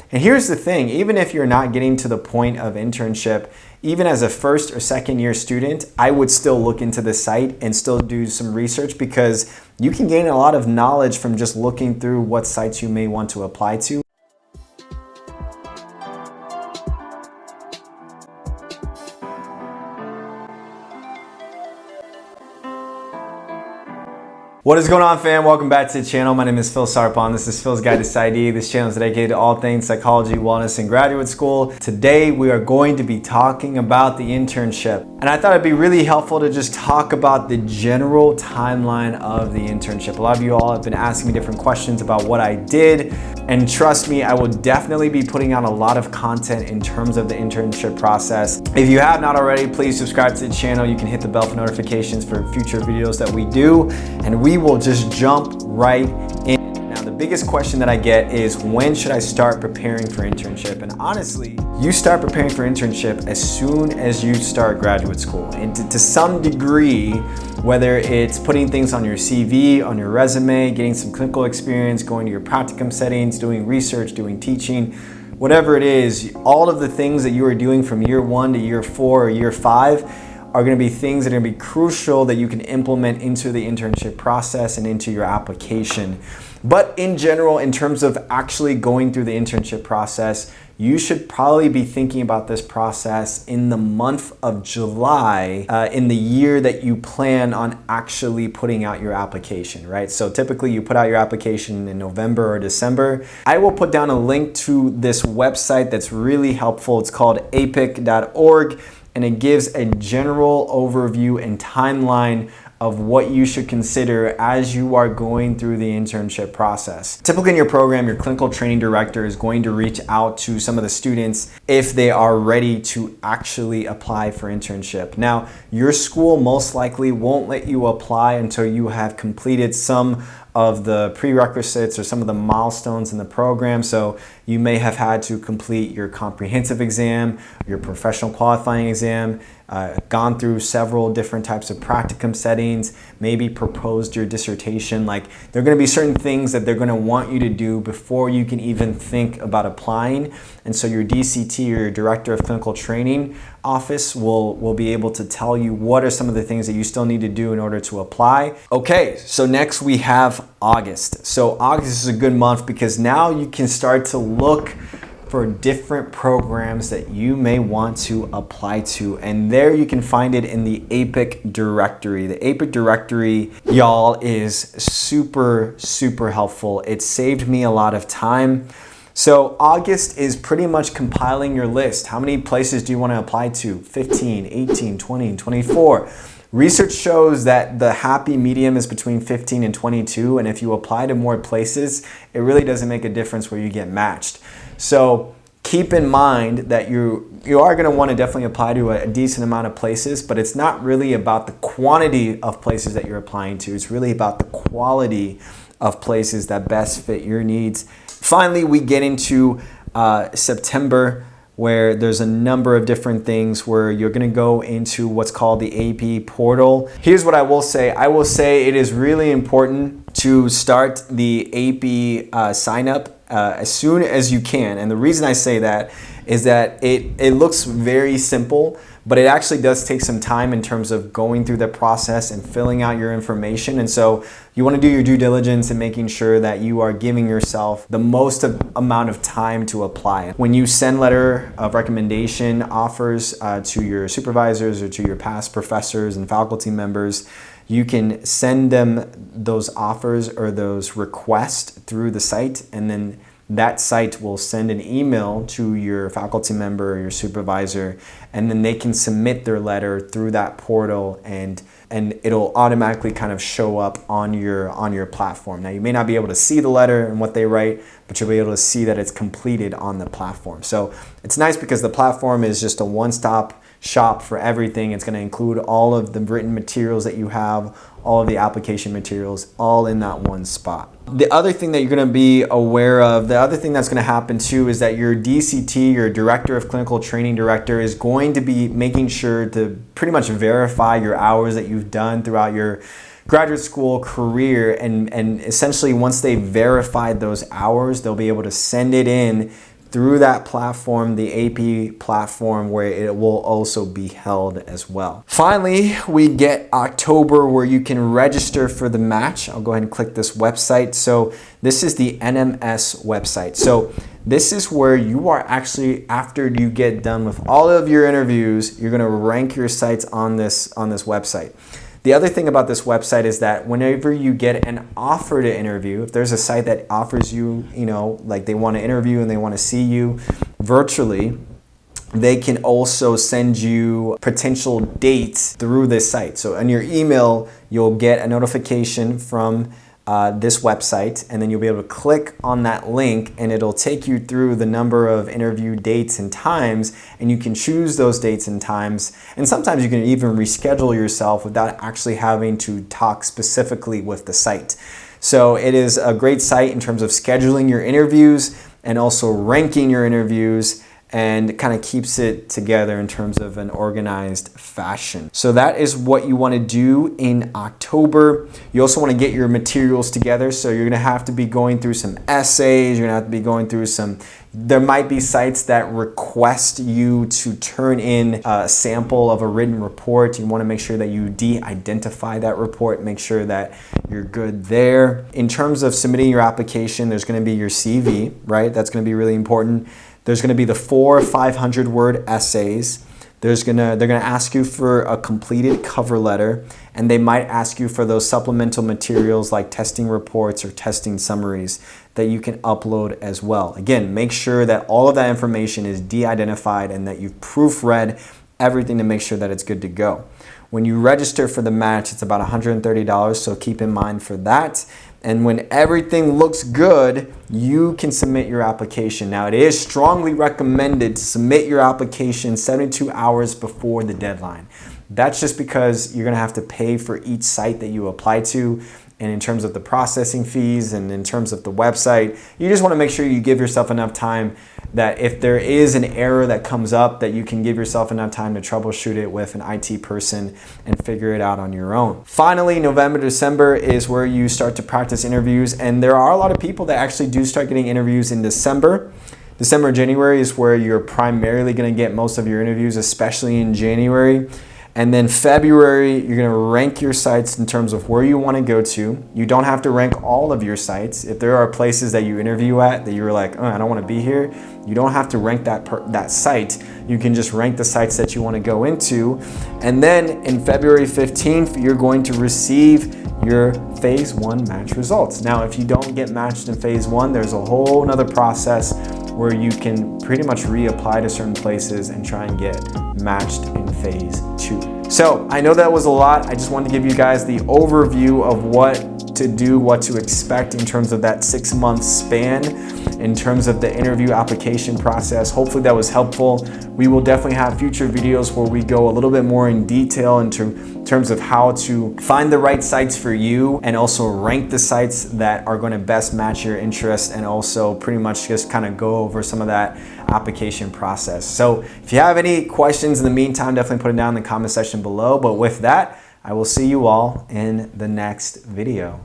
And here's the thing, even if you're not getting to the point of internship, even as a first or second year student, I would still look into the site and still do some research, because you can gain a lot of knowledge from just looking through what sites you may want to apply to. What is going on, fam? Welcome back to the channel. My name is Phil Sarpon. This is Phil's Guide to PsyD. This channel is dedicated to all things psychology, wellness, and graduate school. Today, we are going to be talking about the internship. And I thought it'd be really helpful to just talk about the general timeline of the internship. A lot of you all have been asking me different questions about what I did. And trust me, I will definitely be putting out a lot of content in terms of the internship process. If you have not already, please subscribe to the channel. You can hit the bell for notifications for future videos that we do. And we will just jump right in. Now, the biggest question that I get is, when should I start preparing for internship? And honestly, you start preparing for internship as soon as you start graduate school. And to some degree, whether it's putting things on your CV, on your resume, getting some clinical experience, going to your practicum settings, doing research, doing teaching, whatever it is, all of the things that you are doing from year 1 to year 4 or year 5 are going to be things that are going to be crucial that you can implement into the internship process and into your application. But in general, in terms of actually going through the internship process, you should probably be thinking about this process in the month of July, in the year that you plan on actually putting out your application, right? So typically you put out your application in November or December. I will put down a link to this website that's really helpful. It's called apic.org. And it gives a general overview and timeline of what you should consider as you are going through the internship process. Typically in your program, your clinical training director is going to reach out to some of the students if they are ready to actually apply for internship. Now, your school most likely won't let you apply until you have completed some of the prerequisites or some of the milestones in the program. So you may have had to complete your comprehensive exam, your professional qualifying exam, gone through several different types of practicum settings, maybe proposed your dissertation. Like, there are going to be certain things that they're going to want you to do before you can even think about applying. And so your DCT, or your Director of Clinical Training office, will be able to tell you what are some of the things that you still need to do in order to apply. Okay, so next we have August. So August is a good month because now you can start to look for different programs that you may want to apply to. And there you can find it in the APIC directory. The APIC directory, y'all, is super, super helpful. It saved me a lot of time. So August is pretty much compiling your list. How many places do you want to apply to? 15, 18, 20, 24. Research shows that the happy medium is between 15 and 22. And if you apply to more places, it really doesn't make a difference where you get matched. So keep in mind that you are going to want to definitely apply to a decent amount of places, but it's not really about the quantity of places that you're applying to. It's really about the quality of places that best fit your needs. Finally, we get into September, where there's a number of different things where you're going to go into what's called the AP portal. Here's what I will say. I will say it is really important to start the AP sign up as soon as you can. And the reason I say that is that it looks very simple, but it actually does take some time in terms of going through the process and filling out your information. And so you want to do your due diligence and making sure that you are giving yourself the most amount of time to apply. When you send letter of recommendation offers to your supervisors or to your past professors and faculty members, you can send them those offers or those requests through the site, and then that site will send an email to your faculty member or your supervisor, and then they can submit their letter through that portal, and it'll automatically kind of show up on your platform. Now, you may not be able to see the letter and what they write, but you'll be able to see that it's completed on the platform. So it's nice because the platform is just a one-stop shop for everything. It's going to include all of the written materials that you have, all of the application materials, all in that one spot. The other thing that you're going to be aware of, the other thing that's going to happen too, is that your DCT, your Director of Clinical Training Director, is going to be making sure to pretty much verify your hours that you've done throughout your graduate school career, and essentially once they verified those hours, they'll be able to send it in through that platform, the AP platform, where it will also be held as well. Finally, we get October, where you can register for the match. I'll go ahead and click this website. So this is the NMS website. So this is where you are actually, after you get done with all of your interviews, you're gonna rank your sites on this website. The other thing about this website is that whenever you get an offer to interview, if there's a site that offers you, like they want to interview and they want to see you virtually, they can also send you potential dates through this site. So on your email, you'll get a notification from this website, and then you'll be able to click on that link and it'll take you through the number of interview dates and times, and you can choose those dates and times, and sometimes you can even reschedule yourself without actually having to talk specifically with the site. So it is a great site in terms of scheduling your interviews and also ranking your interviews, and kind of keeps it together in terms of an organized fashion. So that is what you want to do in October. You also want to get your materials together. So you're going to have to be going through some essays. You're going to have to be going through there might be sites that request you to turn in a sample of a written report. You want to make sure that you de-identify that report, make sure that you're good there. In terms of submitting your application, there's going to be your CV, right? That's going to be really important. There's going to be the 4 500-word essays. They're going to ask you for a completed cover letter, and they might ask you for those supplemental materials like testing reports or testing summaries that you can upload as well. Again, make sure that all of that information is de-identified and that you've proofread everything to make sure that it's good to go. When you register for the match, it's about $130, so keep in mind for that. And when everything looks good, you can submit your application. Now, it is strongly recommended to submit your application 72 hours before the deadline. That's just because you're gonna have to pay for each site that you apply to. And in terms of the processing fees and in terms of the website, you just want to make sure you give yourself enough time that if there is an error that comes up, that you can give yourself enough time to troubleshoot it with an IT person and figure it out on your own. Finally, November, December is where you start to practice interviews, and there are a lot of people that actually do start getting interviews in December. December, January is where you're primarily going to get most of your interviews, especially in January. And then February, you're going to rank your sites in terms of where you want to go to. You don't have to rank all of your sites. If there are places that you interview at that you're like, oh, I don't want to be here, you don't have to rank that site. You can just rank the sites that you want to go into. And then in February 15th, you're going to receive your phase 1 match results. Now, if you don't get matched in phase 1, there's a whole nother process where you can pretty much reapply to certain places and try and get matched in phase 2. So I know that was a lot. I just wanted to give you guys the overview of what to do, what to expect in terms of that 6-month span, in terms of the interview application process. Hopefully that was helpful. We will definitely have future videos where we go a little bit more in detail into terms of how to find the right sites for you and also rank the sites that are going to best match your interests, and also pretty much just kind of go over some of that application process. So if you have any questions in the meantime, definitely put it down in the comment section below. But with that, I will see you all in the next video.